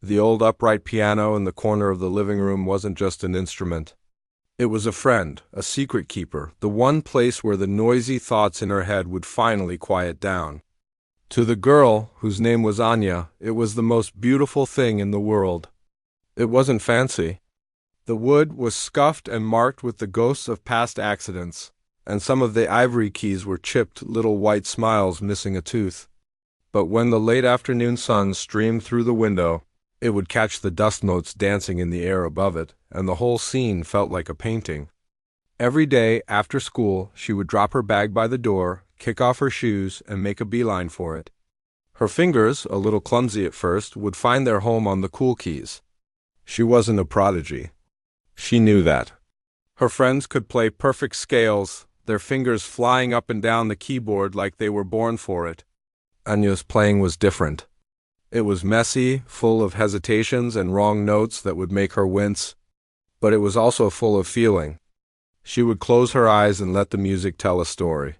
The old upright piano in the corner of the living room wasn't just an instrument. It was a friend, a secret keeper, the one place where the noisy thoughts in her head would finally quiet down. To the girl, whose name was Anya, it was the most beautiful thing in the world. It wasn't fancy. The wood was scuffed and marked with the ghosts of past accidents, and some of the ivory keys were chipped little white smiles missing a tooth. But when the late afternoon sun streamed through the window, it would catch the dust motes dancing in the air above it, and the whole scene felt like a painting. Every day, after school, she would drop her bag by the door, kick off her shoes, and make a beeline for it. Her fingers, a little clumsy at first, would find their home on the cool keys. She wasn't a prodigy. She knew that. Her friends could play perfect scales, their fingers flying up and down the keyboard like they were born for it. Anya's playing was different. It was messy, full of hesitations and wrong notes that would make her wince, but it was also full of feeling. She would close her eyes and let the music tell a story.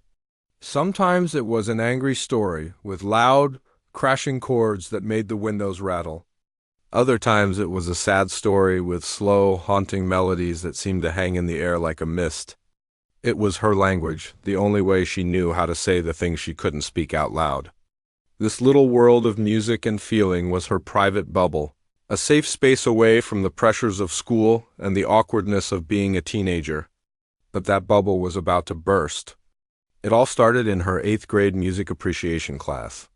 Sometimes it was an angry story, with loud, crashing chords that made the windows rattle. Other times it was a sad story with slow, haunting melodies that seemed to hang in the air like a mist. It was her language, the only way she knew how to say the things she couldn't speak out loud. This little world of music and feeling was her private bubble, a safe space away from the pressures of school and the awkwardness of being a teenager. But that bubble was about to burst. It all started in her 8th grade music appreciation class.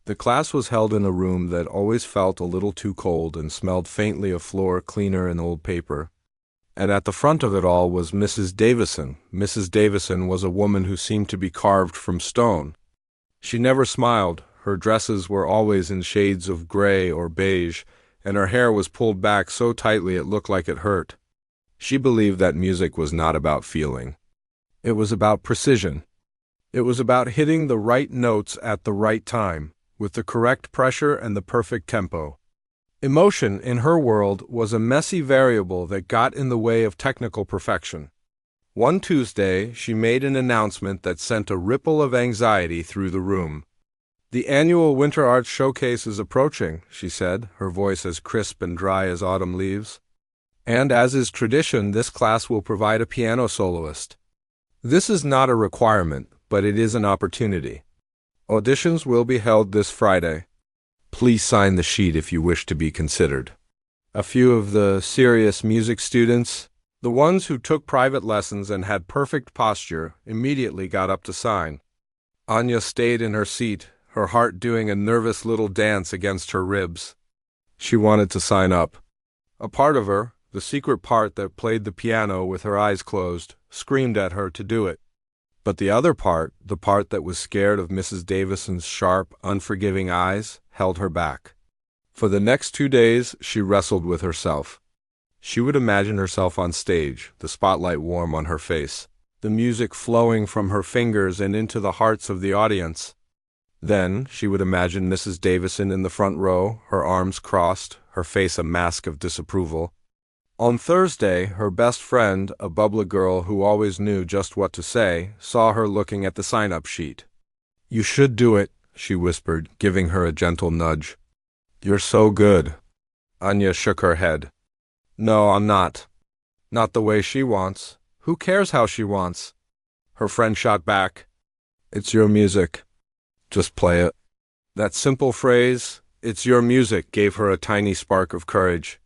The class was held in a room that always felt a little too cold and smelled faintly of floor cleaner and old paper. And at the front of it all was Mrs. Davison. Mrs. Davison was a woman who seemed to be carved from stone. She never smiled. Her dresses were always in shades of gray or beige, and her hair was pulled back so tightly it looked like it hurt. She believed that music was not about feeling. It was about precision. It was about hitting the right notes at the right time, with the correct pressure and the perfect tempo. Emotion, in her world, was a messy variable that got in the way of technical perfection. One Tuesday, she made an announcement that sent a ripple of anxiety through the room. "The annual Winter Arts Showcase is approaching," she said, her voice as crisp and dry as autumn leaves. "And as is tradition, this class will provide a piano soloist. This is not a requirement, but it is an opportunity. Auditions will be held this Friday. Please sign the sheet if you wish to be considered." A few of the serious music students, the ones who took private lessons and had perfect posture, immediately got up to sign. Anya stayed in her seat, her heart doing a nervous little dance against her ribs. She wanted to sign up. A part of her, the secret part that played the piano with her eyes closed, screamed at her to do it. But the other part, the part that was scared of Mrs. Davison's sharp, unforgiving eyes, held her back. For the next 2 days, she wrestled with herself. She would imagine herself on stage, the spotlight warm on her face, the music flowing from her fingers and into the hearts of the audience. Then she would imagine Mrs. Davison in the front row, her arms crossed, her face a mask of disapproval. On Thursday, her best friend, a bubbly girl who always knew just what to say, saw her looking at the sign-up sheet. "You should do it," she whispered, giving her a gentle nudge. "You're so good." Anya shook her head. "No, I'm not. Not the way she wants. Who cares how she wants?" Her friend shot back. "It's your music. Just play it." That simple phrase, "it's your music," gave her a tiny spark of courage.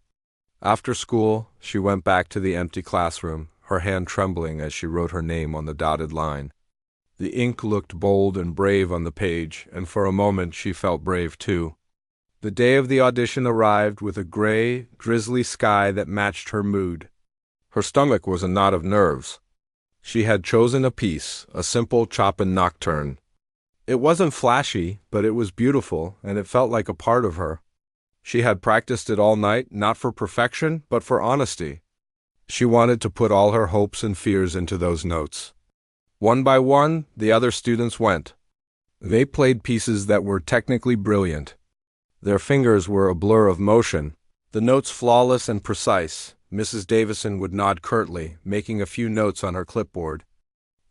After school, she went back to the empty classroom, her hand trembling as she wrote her name on the dotted line. The ink looked bold and brave on the page, and for a moment she felt brave too. The day of the audition arrived with a gray, drizzly sky that matched her mood. Her stomach was a knot of nerves. She had chosen a piece, a simple Chopin nocturne. It wasn't flashy, but it was beautiful, and it felt like a part of her. She had practiced it all night, not for perfection, but for honesty. She wanted to put all her hopes and fears into those notes. One by one, the other students went. They played pieces that were technically brilliant. Their fingers were a blur of motion, the notes flawless and precise. Mrs. Davison would nod curtly, making a few notes on her clipboard.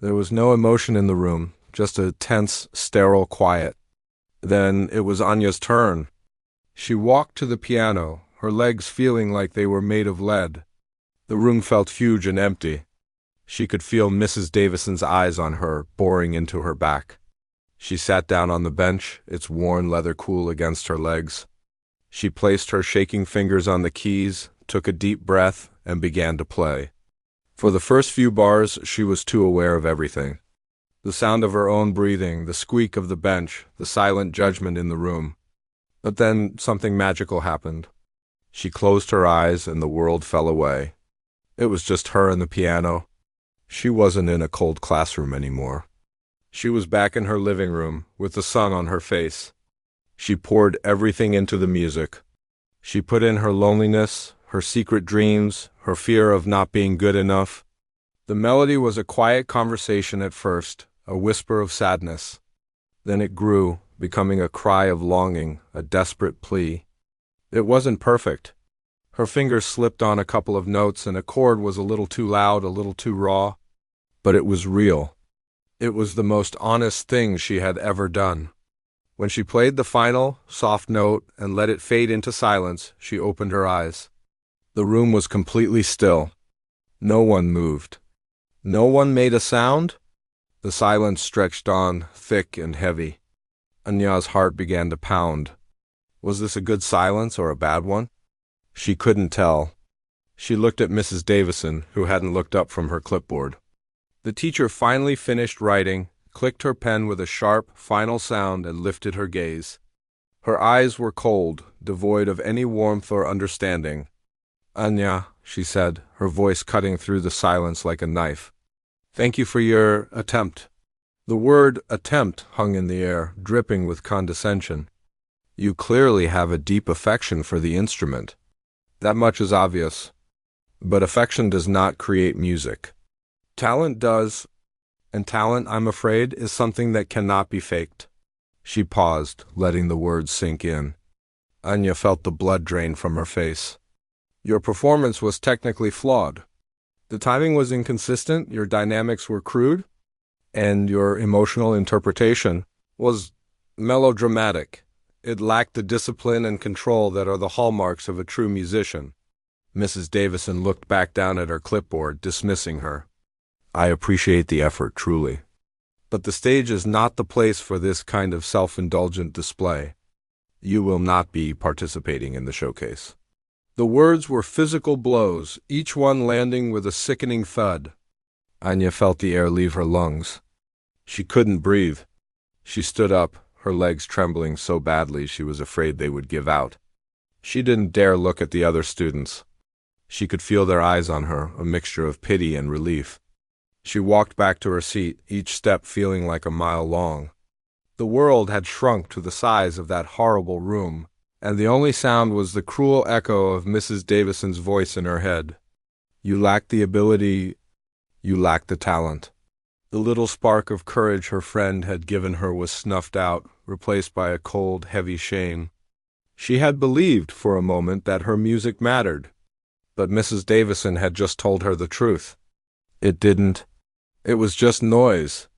There was no emotion in the room, just a tense, sterile quiet. Then it was Anya's turn. She walked to the piano, her legs feeling like they were made of lead. The room felt huge and empty. She could feel Mrs. Davison's eyes on her, boring into her back. She sat down on the bench, its worn leather cool against her legs. She placed her shaking fingers on the keys, took a deep breath, and began to play. For the first few bars, she was too aware of everything. The sound of her own breathing, the squeak of the bench, the silent judgment in the room. But then something magical happened. She closed her eyes and the world fell away. It was just her and the piano. She wasn't in a cold classroom anymore. She was back in her living room, with the sun on her face. She poured everything into the music. She put in her loneliness, her secret dreams, her fear of not being good enough. The melody was a quiet conversation at first, a whisper of sadness. Then it grew, becoming a cry of longing, a desperate plea. It wasn't perfect. Her fingers slipped on a couple of notes and a chord was a little too loud, a little too raw. But it was real. It was the most honest thing she had ever done. When she played the final, soft note and let it fade into silence, she opened her eyes. The room was completely still. No one moved. No one made a sound. The silence stretched on, thick and heavy. Anya's heart began to pound. Was this a good silence or a bad one? She couldn't tell. She looked at Mrs. Davison, who hadn't looked up from her clipboard. The teacher finally finished writing, clicked her pen with a sharp, final sound, and lifted her gaze. Her eyes were cold, devoid of any warmth or understanding. "Anya," she said, her voice cutting through the silence like a knife. "Thank you for your attempt." The word attempt hung in the air, dripping with condescension. "You clearly have a deep affection for the instrument. That much is obvious. But affection does not create music. Talent does, and talent, I'm afraid, is something that cannot be faked." She paused, letting the words sink in. Anya felt the blood drain from her face. "Your performance was technically flawed. The timing was inconsistent, your dynamics were crude, and your emotional interpretation was melodramatic. It lacked the discipline and control that are the hallmarks of a true musician." Mrs. Davison looked back down at her clipboard, dismissing her. "I appreciate the effort, truly. But the stage is not the place for this kind of self-indulgent display. You will not be participating in the showcase." The words were physical blows, each one landing with a sickening thud. Anya felt the air leave her lungs. She couldn't breathe. She stood up, her legs trembling so badly she was afraid they would give out. She didn't dare look at the other students. She could feel their eyes on her, a mixture of pity and relief. She walked back to her seat, each step feeling like a mile long. The world had shrunk to the size of that horrible room, and the only sound was the cruel echo of Mrs. Davison's voice in her head. "You lack the ability, you lack the talent." The little spark of courage her friend had given her was snuffed out, replaced by a cold, heavy shame. She had believed for a moment that her music mattered, but Mrs. Davison had just told her the truth. It didn't. It was just noise.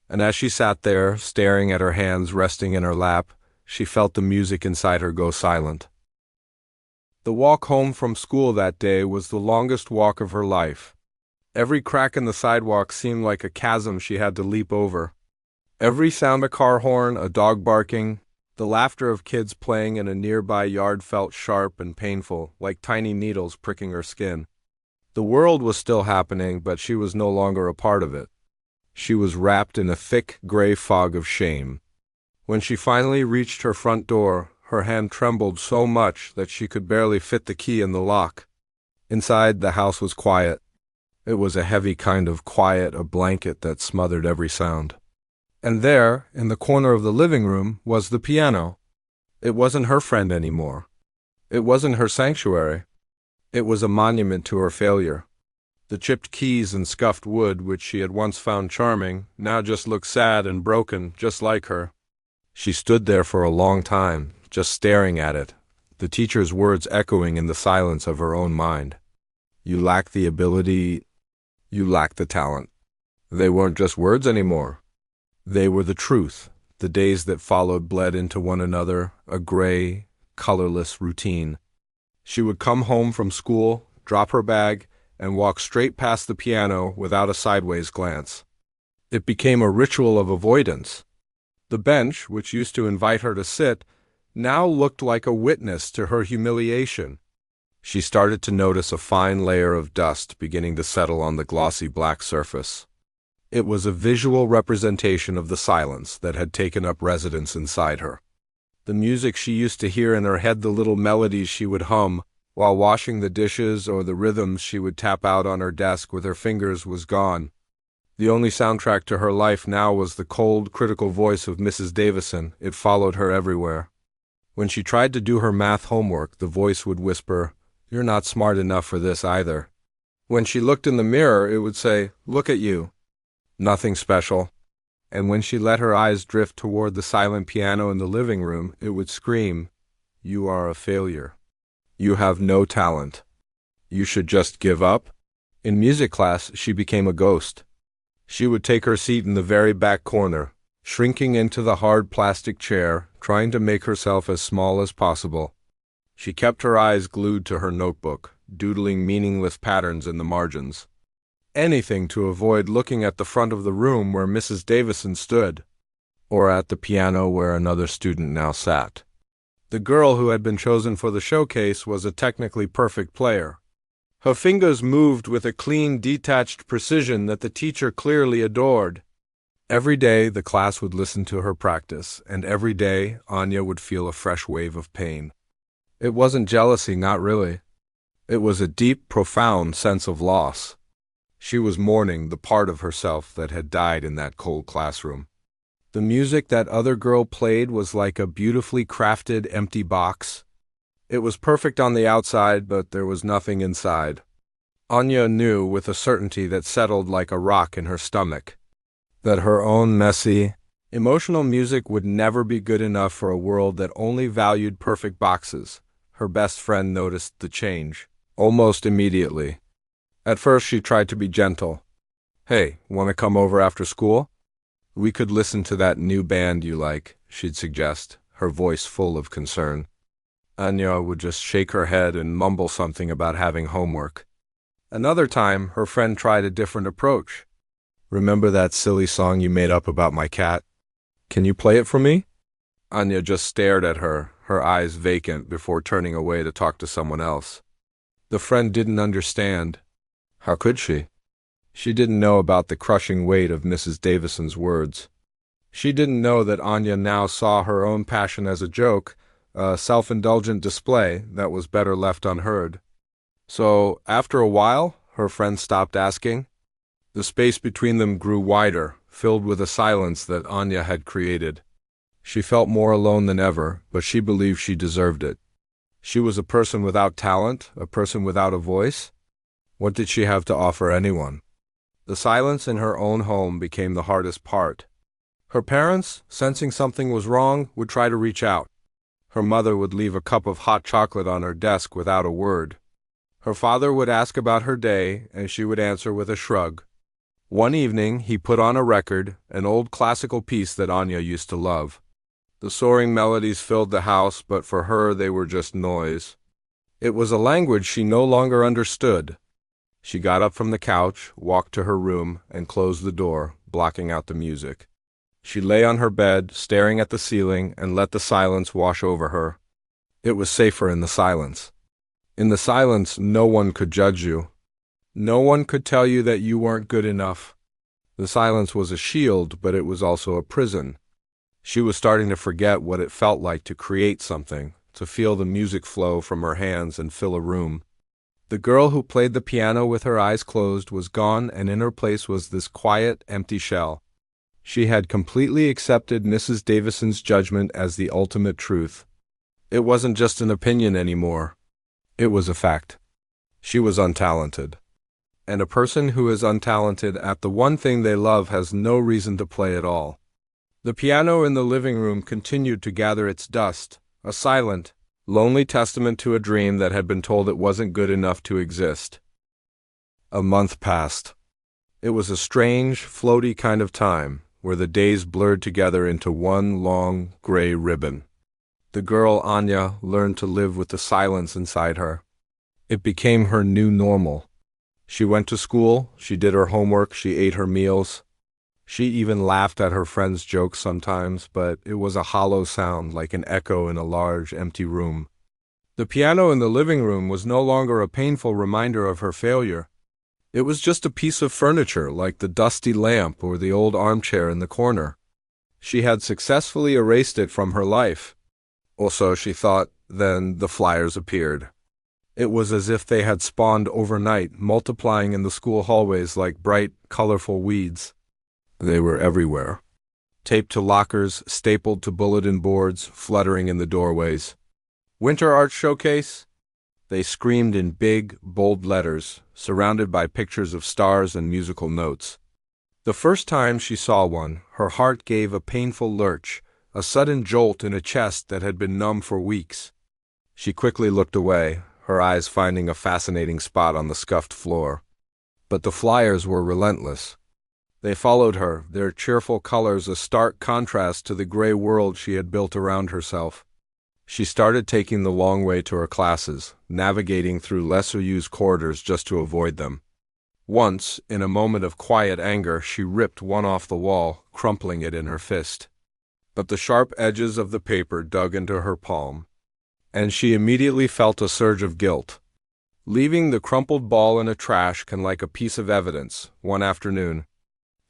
And as she sat there, staring at her hands resting in her lap, she felt the music inside her go silent. The walk home from school that day was the longest walk of her life. Every crack in the sidewalk seemed like a chasm she had to leap over. Every sound, a car horn, a dog barking, the laughter of kids playing in a nearby yard felt sharp and painful, like tiny needles pricking her skin. The world was still happening, but she was no longer a part of it. She was wrapped in a thick, gray fog of shame. When she finally reached her front door, her hand trembled so much that she could barely fit the key in the lock. Inside, the house was quiet. It was a heavy kind of quiet, a blanket that smothered every sound. And there, in the corner of the living room, was the piano. It wasn't her friend anymore. It wasn't her sanctuary. It was a monument to her failure. The chipped keys and scuffed wood, which she had once found charming, now just looked sad and broken, just like her. She stood there for a long time, just staring at it, the teacher's words echoing in the silence of her own mind. "You lack the ability, you lack the talent." They weren't just words anymore. They were the truth. The days that followed bled into one another, a gray, colorless routine. She would come home from school, drop her bag, and walk straight past the piano without a sideways glance. It became a ritual of avoidance. The bench, which used to invite her to sit, now looked like a witness to her humiliation. She started to notice a fine layer of dust beginning to settle on the glossy black surface. It was a visual representation of the silence that had taken up residence inside her. The music she used to hear in her head, the little melodies she would hum while washing the dishes, or the rhythms she would tap out on her desk with her fingers, was gone. The only soundtrack to her life now was the cold, critical voice of Mrs. Davison. It followed her everywhere. When she tried to do her math homework, the voice would whisper, "You're not smart enough for this either." When she looked in the mirror, it would say, "Look at you. Nothing special." And when she let her eyes drift toward the silent piano in the living room, it would scream, "You are a failure. You have no talent. You should just give up." In music class, she became a ghost. She would take her seat in the very back corner, shrinking into the hard plastic chair, trying to make herself as small as possible. She kept her eyes glued to her notebook, doodling meaningless patterns in the margins. Anything to avoid looking at the front of the room where Mrs. Davison stood, or at the piano where another student now sat. The girl who had been chosen for the showcase was a technically perfect player. Her fingers moved with a clean, detached precision that the teacher clearly adored. Every day the class would listen to her practice, and every day Anya would feel a fresh wave of pain. It wasn't jealousy, not really. It was a deep, profound sense of loss. She was mourning the part of herself that had died in that cold classroom. The music that other girl played was like a beautifully crafted empty box. It was perfect on the outside, but there was nothing inside. Anya knew with a certainty that settled like a rock in her stomach that her own messy, emotional music would never be good enough for a world that only valued perfect boxes. Her best friend noticed the change, almost immediately. At first she tried to be gentle. "Hey, want to come over after school? We could listen to that new band you like," she'd suggest, her voice full of concern. Anya would just shake her head and mumble something about having homework. Another time, her friend tried a different approach. "Remember that silly song you made up about my cat? Can you play it for me?" Anya just stared at her, her eyes vacant, before turning away to talk to someone else. The friend didn't understand. How could she? She didn't know about the crushing weight of Mrs. Davison's words. She didn't know that Anya now saw her own passion as a joke, a self-indulgent display that was better left unheard. So, after a while, her friend stopped asking. The space between them grew wider, filled with a silence that Anya had created. She felt more alone than ever, but she believed she deserved it. She was a person without talent, a person without a voice. What did she have to offer anyone? The silence in her own home became the hardest part. Her parents, sensing something was wrong, would try to reach out. Her mother would leave a cup of hot chocolate on her desk without a word. Her father would ask about her day, and she would answer with a shrug. One evening, he put on a record, an old classical piece that Anya used to love. The soaring melodies filled the house, but for her they were just noise. It was a language she no longer understood. She got up from the couch, walked to her room, and closed the door, blocking out the music. She lay on her bed, staring at the ceiling, and let the silence wash over her. It was safer in the silence. In the silence, no one could judge you. No one could tell you that you weren't good enough. The silence was a shield, but it was also a prison. She was starting to forget what it felt like to create something, to feel the music flow from her hands and fill a room. The girl who played the piano with her eyes closed was gone, and in her place was this quiet, empty shell. She had completely accepted Mrs. Davison's judgment as the ultimate truth. It wasn't just an opinion anymore. It was a fact. She was untalented. And a person who is untalented at the one thing they love has no reason to play at all. The piano in the living room continued to gather its dust, a silent, lonely testament to a dream that had been told it wasn't good enough to exist. A month passed. It was a strange, floaty kind of time, where the days blurred together into one long, gray ribbon. The girl, Anya, learned to live with the silence inside her. It became her new normal. She went to school, she did her homework, she ate her meals. She even laughed at her friends' jokes sometimes, but it was a hollow sound like an echo in a large, empty room. The piano in the living room was no longer a painful reminder of her failure. It was just a piece of furniture, like the dusty lamp or the old armchair in the corner. She had successfully erased it from her life. Also, she thought, then the flyers appeared. It was as if they had spawned overnight, multiplying in the school hallways like bright, colorful weeds. They were everywhere. Taped to lockers, stapled to bulletin boards, fluttering in the doorways. Winter Art Showcase? They screamed in big, bold letters, surrounded by pictures of stars and musical notes. The first time she saw one, her heart gave a painful lurch, a sudden jolt in a chest that had been numb for weeks. She quickly looked away, her eyes finding a fascinating spot on the scuffed floor. But the flyers were relentless. They followed her, their cheerful colors a stark contrast to the gray world she had built around herself. She started taking the long way to her classes, navigating through lesser-used corridors just to avoid them. Once, in a moment of quiet anger, she ripped one off the wall, crumpling it in her fist. But the sharp edges of the paper dug into her palm, and she immediately felt a surge of guilt. Leaving the crumpled ball in a trash can like a piece of evidence. One afternoon,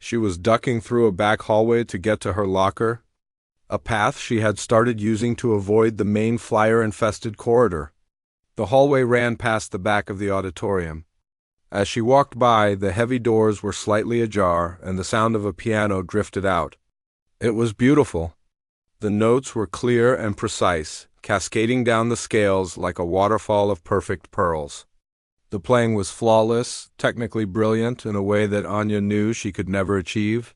she was ducking through a back hallway to get to her locker, a path she had started using to avoid the main flyer-infested corridor. The hallway ran past the back of the auditorium. As she walked by, the heavy doors were slightly ajar, and the sound of a piano drifted out. It was beautiful. The notes were clear and precise, cascading down the scales like a waterfall of perfect pearls. The playing was flawless, technically brilliant in a way that Anya knew she could never achieve.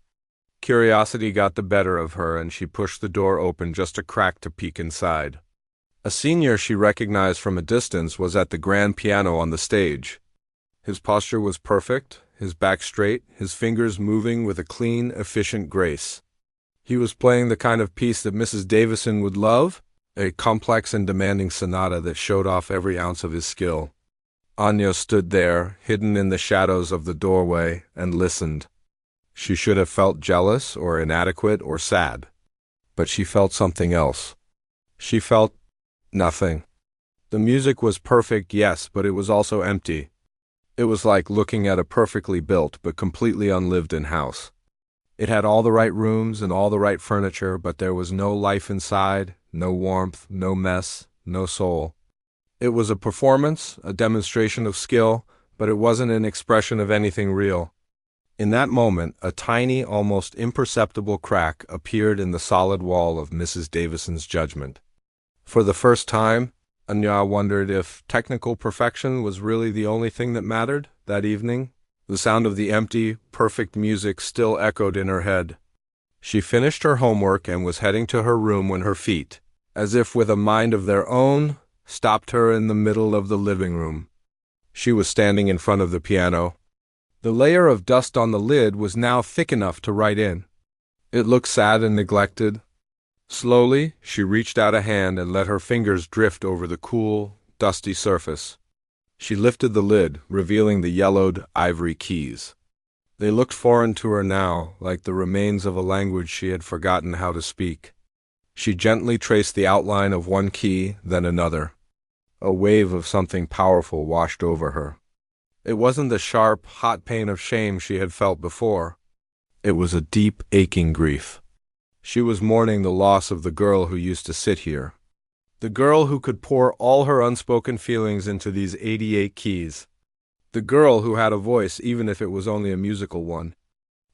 Curiosity got the better of her, and she pushed the door open just a crack to peek inside. A senior she recognized from a distance was at the grand piano on the stage. His posture was perfect, his back straight, his fingers moving with a clean, efficient grace. He was playing the kind of piece that Mrs. Davison would love, a complex and demanding sonata that showed off every ounce of his skill. Anya stood there, hidden in the shadows of the doorway, and listened. She should have felt jealous or inadequate or sad. But she felt something else. She felt nothing. The music was perfect, yes, but it was also empty. It was like looking at a perfectly built but completely unlived-in house. It had all the right rooms and all the right furniture, but there was no life inside, no warmth, no mess, no soul. It was a performance, a demonstration of skill, but it wasn't an expression of anything real. In that moment, a tiny, almost imperceptible crack appeared in the solid wall of Mrs. Davison's judgment. For the first time, Anya wondered if technical perfection was really the only thing that mattered that evening. The sound of the empty, perfect music still echoed in her head. She finished her homework and was heading to her room when her feet, as if with a mind of their own, stopped her in the middle of the living room. She was standing in front of the piano. The layer of dust on the lid was now thick enough to write in. It looked sad and neglected. Slowly, she reached out a hand and let her fingers drift over the cool, dusty surface. She lifted the lid, revealing the yellowed ivory keys. They looked foreign to her now, like the remains of a language she had forgotten how to speak. She gently traced the outline of one key, then another. A wave of something powerful washed over her. It wasn't the sharp, hot pain of shame she had felt before. It was a deep, aching grief. She was mourning the loss of the girl who used to sit here. The girl who could pour all her unspoken feelings into these 88 keys. The girl who had a voice, even if it was only a musical one.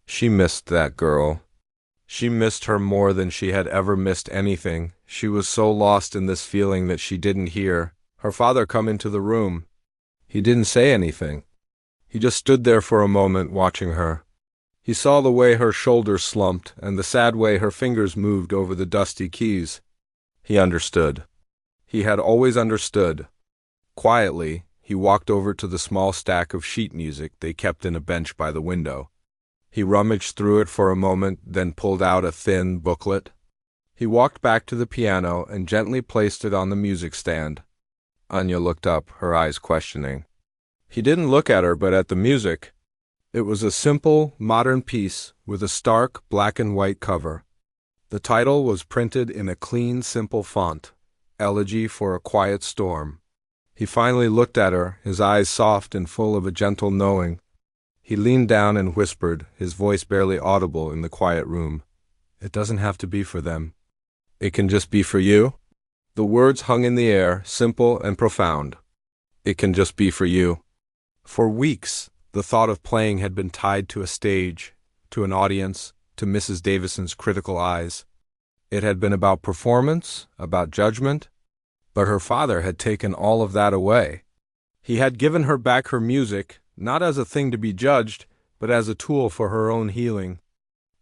She missed that girl. She missed her more than she had ever missed anything. She was so lost in this feeling that she didn't hear her father come into the room. He didn't say anything. He just stood there for a moment watching her. He saw the way her shoulders slumped and the sad way her fingers moved over the dusty keys. He understood. He had always understood. Quietly, he walked over to the small stack of sheet music they kept in a bench by the window. He rummaged through it for a moment, then pulled out a thin booklet. He walked back to the piano and gently placed it on the music stand. Anya looked up, her eyes questioning. He didn't look at her, but at the music. It was a simple, modern piece with a stark black and white cover. The title was printed in a clean, simple font, Elegy for a Quiet Storm. He finally looked at her, his eyes soft and full of a gentle knowing. He leaned down and whispered, his voice barely audible in the quiet room. It doesn't have to be for them. It can just be for you. The words hung in the air, simple and profound. It can just be for you. For weeks, the thought of playing had been tied to a stage, to an audience, to Mrs. Davison's critical eyes. It had been about performance, about judgment, but her father had taken all of that away. He had given her back her music, not as a thing to be judged, but as a tool for her own healing.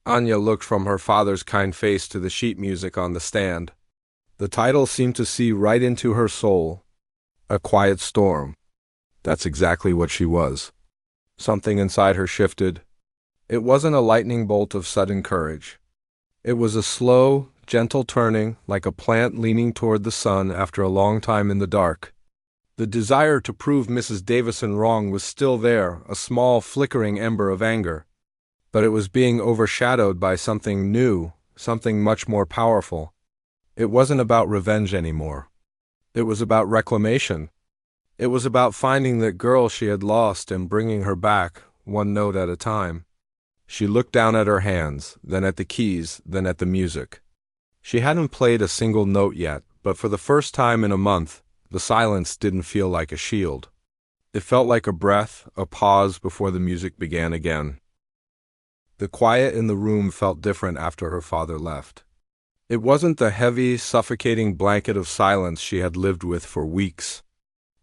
Anya looked from her father's kind face to the sheet music on the stand. The title seemed to see right into her soul. A Quiet Storm. That's exactly what she was. Something inside her shifted. It wasn't a lightning bolt of sudden courage. It was a slow, gentle turning, like a plant leaning toward the sun after a long time in the dark. The desire to prove Mrs. Davison wrong was still there, a small, flickering ember of anger. But it was being overshadowed by something new, something much more powerful. It wasn't about revenge anymore. It was about reclamation. It was about finding that girl she had lost and bringing her back, one note at a time. She looked down at her hands, then at the keys, then at the music. She hadn't played a single note yet, but for the first time in a month, the silence didn't feel like a shield. It felt like a breath, a pause before the music began again. The quiet in the room felt different after her father left. It wasn't the heavy, suffocating blanket of silence she had lived with for weeks.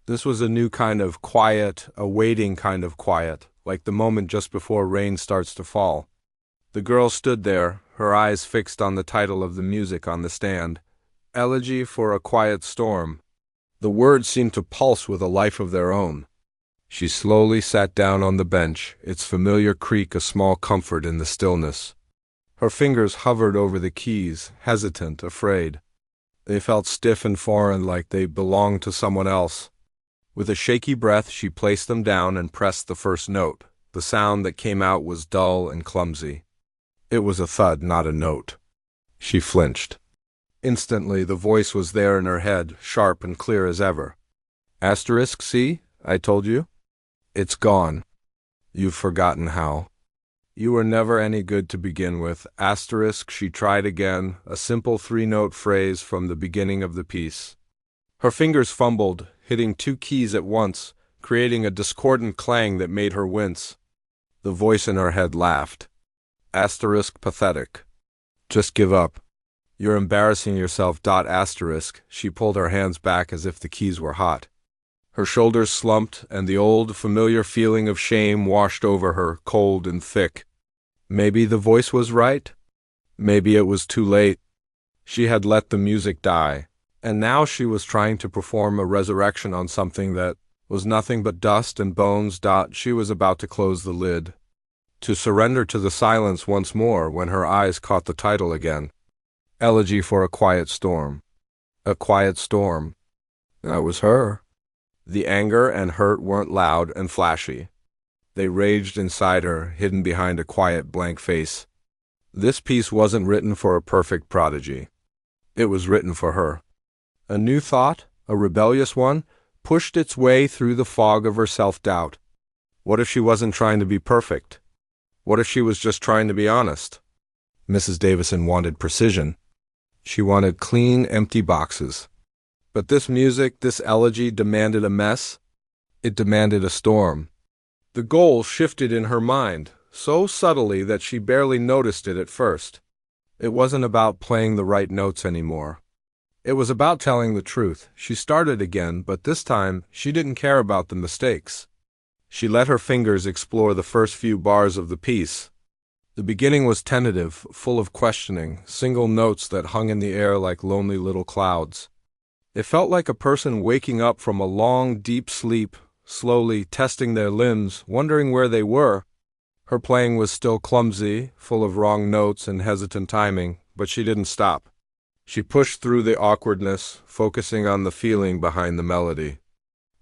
This was a new kind of quiet, a waiting kind of quiet, like the moment just before rain starts to fall. The girl stood there, her eyes fixed on the title of the music on the stand, Elegy for a Quiet Storm. The words seemed to pulse with a life of their own. She slowly sat down on the bench, its familiar creak a small comfort in the stillness. Her fingers hovered over the keys, hesitant, afraid. They felt stiff and foreign, like they belonged to someone else. With a shaky breath, she placed them down and pressed the first note. The sound that came out was dull and clumsy. It was a thud, not a note. She flinched. Instantly, the voice was there in her head, sharp and clear as ever. Asterisk, see? I told you. It's gone. You've forgotten how. You were never any good to begin with. Asterisk, she tried again, a simple three-note phrase from the beginning of the piece. Her fingers fumbled, hitting two keys at once, creating a discordant clang that made her wince. The voice in her head laughed. Asterisk, pathetic. Just give up. You're embarrassing yourself. Asterisk. She pulled her hands back as if the keys were hot. Her shoulders slumped, and the old, familiar feeling of shame washed over her, cold and thick. Maybe the voice was right. Maybe it was too late. She had let the music die, and now she was trying to perform a resurrection on something that was nothing but dust and bones. She was about to close the lid, to surrender to the silence once more when her eyes caught the title again. Elegy for a Quiet Storm. A quiet storm. That was her. The anger and hurt weren't loud and flashy. They raged inside her, hidden behind a quiet blank face. This piece wasn't written for a perfect prodigy. It was written for her. A new thought, a rebellious one, pushed its way through the fog of her self-doubt. What if she wasn't trying to be perfect? What if she was just trying to be honest? Mrs. Davison wanted precision. She wanted clean, empty boxes. But this music, this elegy, demanded a mess. It demanded a storm. The goal shifted in her mind, so subtly that she barely noticed it at first. It wasn't about playing the right notes anymore. It was about telling the truth. She started again, but this time she didn't care about the mistakes. She let her fingers explore the first few bars of the piece. The beginning was tentative, full of questioning, single notes that hung in the air like lonely little clouds. It felt like a person waking up from a long, deep sleep, slowly testing their limbs, wondering where they were. Her playing was still clumsy, full of wrong notes and hesitant timing, but she didn't stop. She pushed through the awkwardness, focusing on the feeling behind the melody.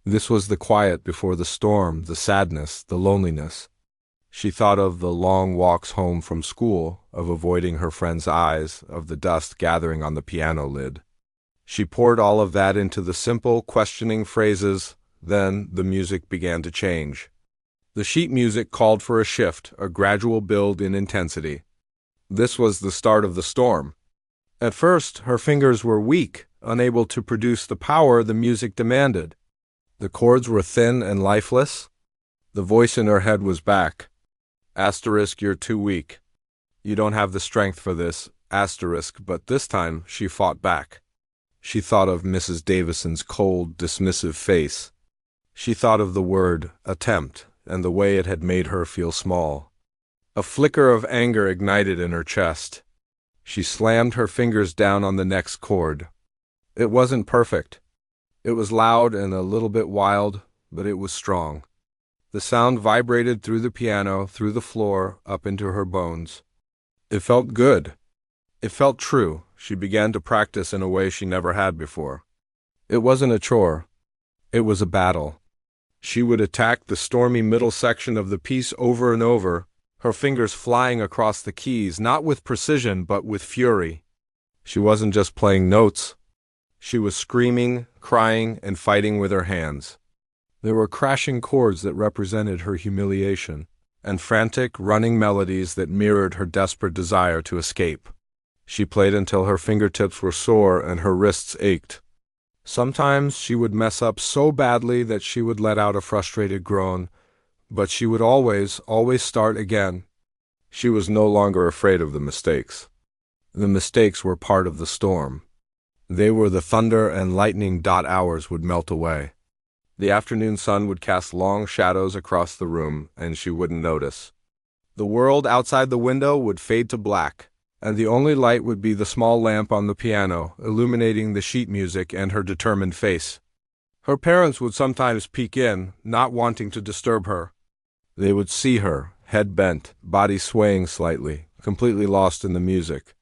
This was the quiet before the storm, the sadness, the loneliness. She thought of the long walks home from school, of avoiding her friends' eyes, of the dust gathering on the piano lid. She poured all of that into the simple, questioning phrases. Then the music began to change. The sheet music called for a shift, a gradual build in intensity. This was the start of the storm. At first, her fingers were weak, unable to produce the power the music demanded. The chords were thin and lifeless. The voice in her head was back. Asterisk, you're too weak. You don't have the strength for this, asterisk, but this time she fought back. She thought of Mrs. Davison's cold, dismissive face. She thought of the word, attempt, and the way it had made her feel small. A flicker of anger ignited in her chest. She slammed her fingers down on the next chord. It wasn't perfect. It was loud and a little bit wild, but it was strong. The sound vibrated through the piano, through the floor, up into her bones. It felt good. It felt true. She began to practice in a way she never had before. It wasn't a chore. It was a battle. She would attack the stormy middle section of the piece over and over, her fingers flying across the keys, not with precision, but with fury. She wasn't just playing notes. She was screaming, crying, and fighting with her hands. There were crashing chords that represented her humiliation, and frantic, running melodies that mirrored her desperate desire to escape. She played until her fingertips were sore and her wrists ached. Sometimes she would mess up so badly that she would let out a frustrated groan, but she would always start again. She was no longer afraid of the mistakes. The mistakes were part of the storm. They were the thunder and lightning. Hours would melt away. The afternoon sun would cast long shadows across the room, and she wouldn't notice. The world outside the window would fade to black, and the only light would be the small lamp on the piano, illuminating the sheet music and her determined face. Her parents would sometimes peek in, not wanting to disturb her. They would see her, head bent, body swaying slightly, completely lost in the music.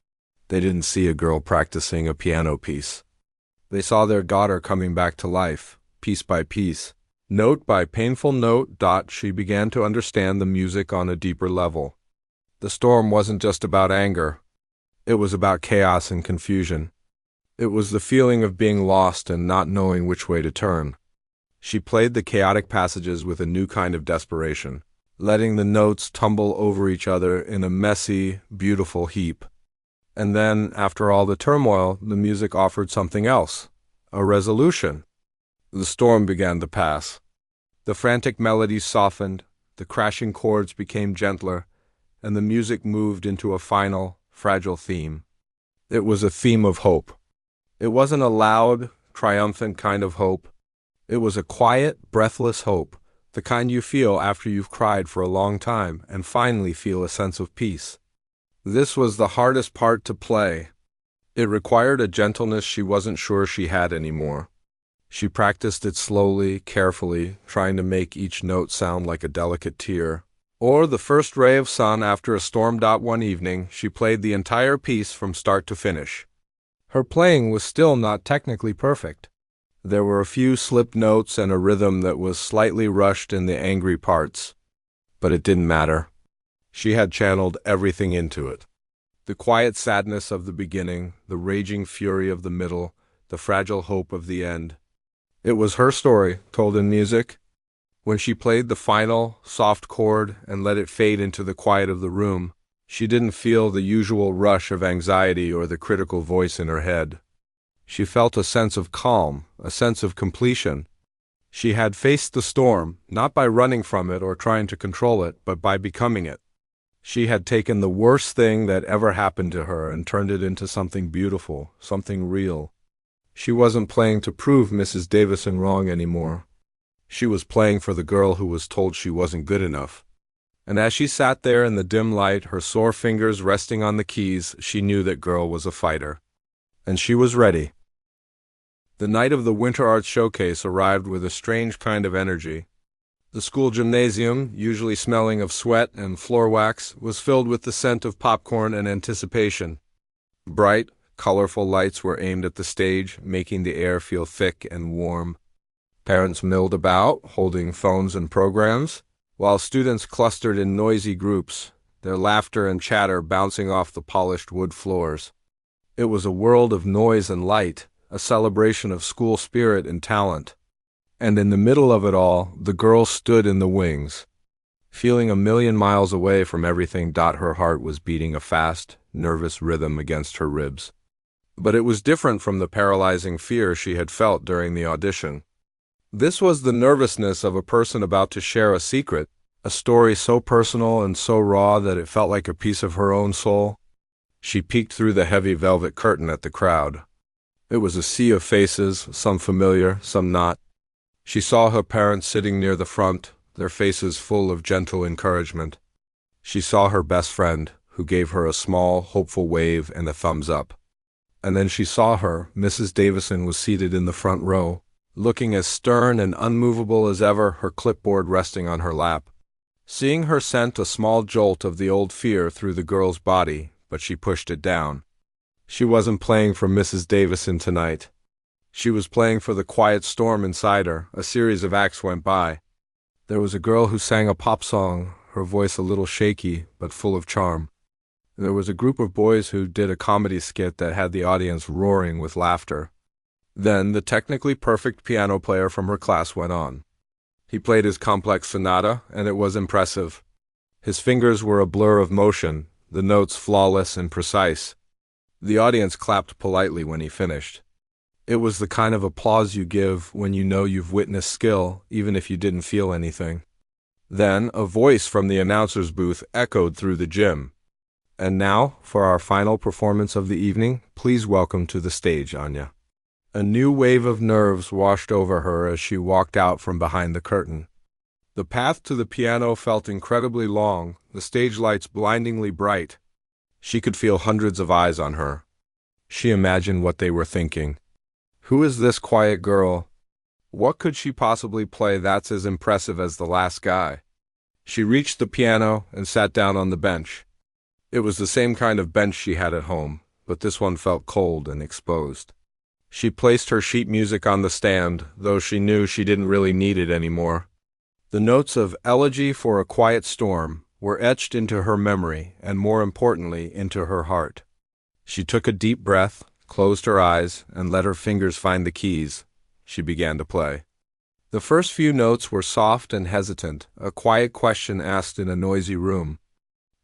They didn't see a girl practicing a piano piece. They saw their daughter coming back to life. Piece by piece, note by painful note. She began to understand the music on a deeper level. The storm wasn't just about anger. It was about chaos and confusion. It was the feeling of being lost and not knowing which way to turn. She played the chaotic passages with a new kind of desperation, letting the notes tumble over each other in a messy, beautiful heap. And then, after all the turmoil, the music offered something else, a resolution. The storm began to pass. The frantic melodies softened, the crashing chords became gentler, and the music moved into a final, fragile theme. It was a theme of hope. It wasn't a loud, triumphant kind of hope. It was a quiet, breathless hope, the kind you feel after you've cried for a long time and finally feel a sense of peace. This was the hardest part to play. It required a gentleness she wasn't sure she had anymore. She practiced it slowly, carefully, trying to make each note sound like a delicate tear, or the first ray of sun after a storm. One evening, she played the entire piece from start to finish. Her playing was still not technically perfect. There were a few slipped notes and a rhythm that was slightly rushed in the angry parts. But it didn't matter. She had channeled everything into it. The quiet sadness of the beginning, the raging fury of the middle, the fragile hope of the end. It was her story, told in music. When she played the final, soft chord and let it fade into the quiet of the room, she didn't feel the usual rush of anxiety or the critical voice in her head. She felt a sense of calm, a sense of completion. She had faced the storm, not by running from it or trying to control it, but by becoming it. She had taken the worst thing that ever happened to her and turned it into something beautiful, something real. She wasn't playing to prove Mrs. Davison wrong anymore. She was playing for the girl who was told she wasn't good enough. And as she sat there in the dim light, her sore fingers resting on the keys, she knew that girl was a fighter. And she was ready. The night of the Winter Arts Showcase arrived with a strange kind of energy. The school gymnasium, usually smelling of sweat and floor wax, was filled with the scent of popcorn and anticipation. Bright, Colorful lights were aimed at the stage, making the air feel thick and warm. Parents milled about, holding phones and programs, while students clustered in noisy groups, their laughter and chatter bouncing off the polished wood floors. It was a world of noise and light, a celebration of school spirit and talent. And in the middle of it all, the girl stood in the wings. Feeling a million miles away from everything, her heart was beating a fast, nervous rhythm against her ribs. But it was different from the paralyzing fear she had felt during the audition. This was the nervousness of a person about to share a secret, a story so personal and so raw that it felt like a piece of her own soul. She peeked through the heavy velvet curtain at the crowd. It was a sea of faces, some familiar, some not. She saw her parents sitting near the front, their faces full of gentle encouragement. She saw her best friend, who gave her a small, hopeful wave and a thumbs up. And then she saw her, Mrs. Davison was seated in the front row, looking as stern and unmovable as ever, her clipboard resting on her lap. Seeing her sent a small jolt of the old fear through the girl's body, but she pushed it down. She wasn't playing for Mrs. Davison tonight. She was playing for the quiet storm inside her. A series of acts went by. There was a girl who sang a pop song, her voice a little shaky, but full of charm. There was a group of boys who did a comedy skit that had the audience roaring with laughter. Then the technically perfect piano player from her class went on. He played his complex sonata, and it was impressive. His fingers were a blur of motion, the notes flawless and precise. The audience clapped politely when he finished. It was the kind of applause you give when you know you've witnessed skill, even if you didn't feel anything. Then a voice from the announcer's booth echoed through the gym. And now, for our final performance of the evening, please welcome to the stage, Anya. A new wave of nerves washed over her as she walked out from behind the curtain. The path to the piano felt incredibly long, the stage lights blindingly bright. She could feel hundreds of eyes on her. She imagined what they were thinking. Who is this quiet girl? What could she possibly play that's as impressive as the last guy? She reached the piano and sat down on the bench. It was the same kind of bench she had at home, but this one felt cold and exposed. She placed her sheet music on the stand, though she knew she didn't really need it anymore. The notes of Elegy for a Quiet Storm were etched into her memory and, more importantly, into her heart. She took a deep breath, closed her eyes, and let her fingers find the keys. She began to play. The first few notes were soft and hesitant, a quiet question asked in a noisy room.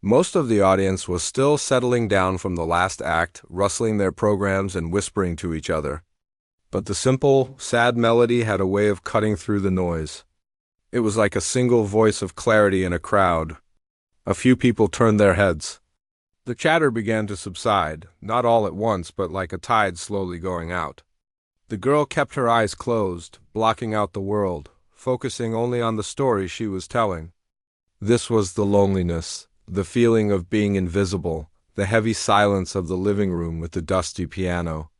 Most of the audience was still settling down from the last act, rustling their programs and whispering to each other. But the simple, sad melody had a way of cutting through the noise. It was like a single voice of clarity in a crowd. A few people turned their heads. The chatter began to subside, not all at once, but like a tide slowly going out. The girl kept her eyes closed, blocking out the world, focusing only on the story she was telling. This was the loneliness, the feeling of being invisible, the heavy silence of the living room with the dusty piano.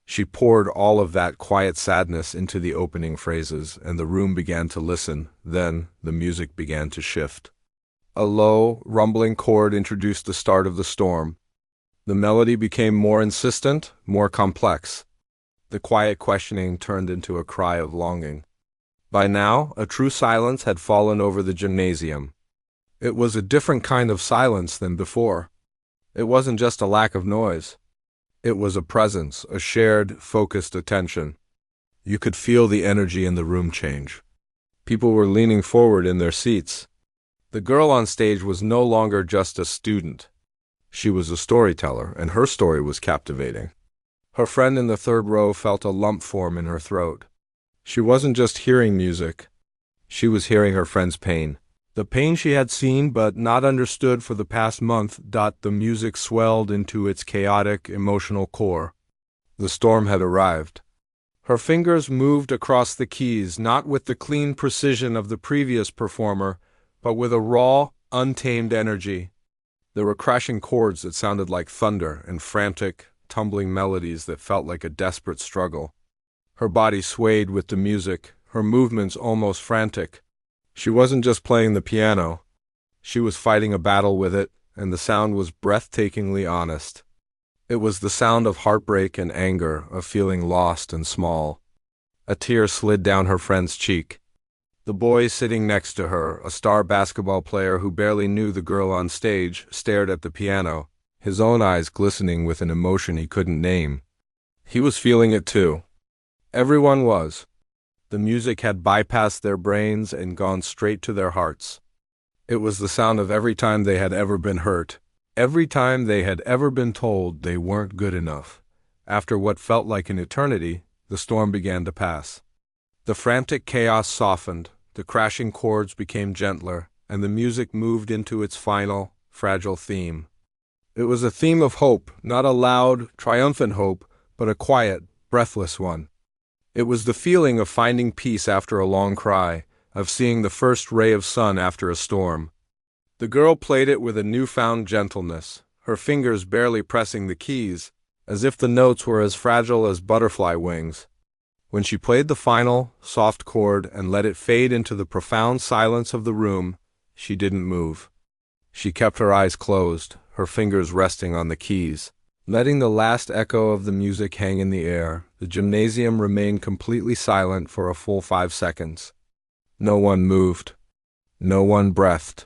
She poured all of that quiet sadness into the opening phrases, and the room began to listen. Then the music began to shift. A low, rumbling chord introduced the start of the storm. The melody became more insistent, more complex. The quiet questioning turned into a cry of longing. By now, a true silence had fallen over the gymnasium. It was a different kind of silence than before. It wasn't just a lack of noise. It was a presence, a shared, focused attention. You could feel the energy in the room change. People were leaning forward in their seats. The girl on stage was no longer just a student. She was a storyteller, and her story was captivating. Her friend in the third row felt a lump form in her throat. She wasn't just hearing music. She was hearing her friend's pain. The pain she had seen but not understood for the past month. The music swelled into its chaotic, emotional core. The storm had arrived. Her fingers moved across the keys, not with the clean precision of the previous performer, but with a raw, untamed energy. There were crashing chords that sounded like thunder and frantic, tumbling melodies that felt like a desperate struggle. Her body swayed with the music, her movements almost frantic. She wasn't just playing the piano. She was fighting a battle with it, and the sound was breathtakingly honest. It was the sound of heartbreak and anger, of feeling lost and small. A tear slid down her friend's cheek. The boy sitting next to her, a star basketball player who barely knew the girl on stage, stared at the piano, his own eyes glistening with an emotion he couldn't name. He was feeling it too. Everyone was. The music had bypassed their brains and gone straight to their hearts. It was the sound of every time they had ever been hurt, every time they had ever been told they weren't good enough. After what felt like an eternity, the storm began to pass. The frantic chaos softened, the crashing chords became gentler, and the music moved into its final, fragile theme. It was a theme of hope, not a loud, triumphant hope, but a quiet, breathless one. It was the feeling of finding peace after a long cry, of seeing the first ray of sun after a storm. The girl played it with a newfound gentleness, her fingers barely pressing the keys, as if the notes were as fragile as butterfly wings. When she played the final, soft chord and let it fade into the profound silence of the room, she didn't move. She kept her eyes closed, her fingers resting on the keys. Letting the last echo of the music hang in the air, the gymnasium remained completely silent for a full 5 seconds. No one moved. No one breathed.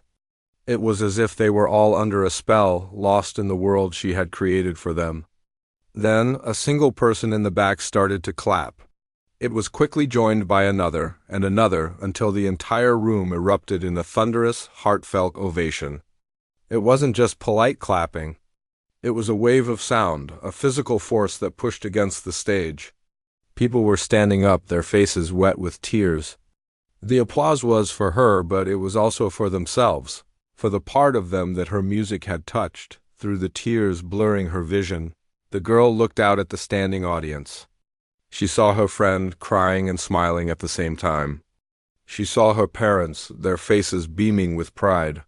It was as if they were all under a spell, lost in the world she had created for them. Then, a single person in the back started to clap. It was quickly joined by another, and another, until the entire room erupted in a thunderous, heartfelt ovation. It wasn't just polite clapping. It was a wave of sound, a physical force that pushed against the stage. People were standing up, their faces wet with tears. The applause was for her, but it was also for themselves, for the part of them that her music had touched, through the tears blurring her vision. The girl looked out at the standing audience. She saw her friend crying and smiling at the same time. She saw her parents, their faces beaming with pride.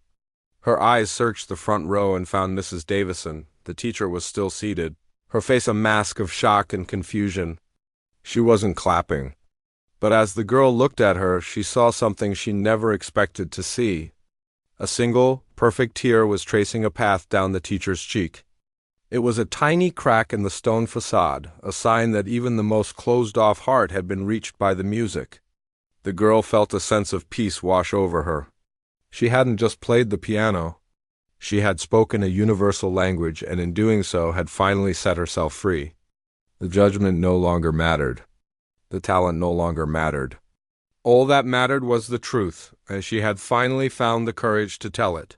Her eyes searched the front row and found Mrs. Davison. The teacher was still seated, her face a mask of shock and confusion. She wasn't clapping. But as the girl looked at her, she saw something she never expected to see. A single, perfect tear was tracing a path down the teacher's cheek. It was a tiny crack in the stone facade, a sign that even the most closed-off heart had been reached by the music. The girl felt a sense of peace wash over her. She hadn't just played the piano. She had spoken a universal language, and in doing so had finally set herself free. The judgment no longer mattered. The talent no longer mattered. All that mattered was the truth, and she had finally found the courage to tell it.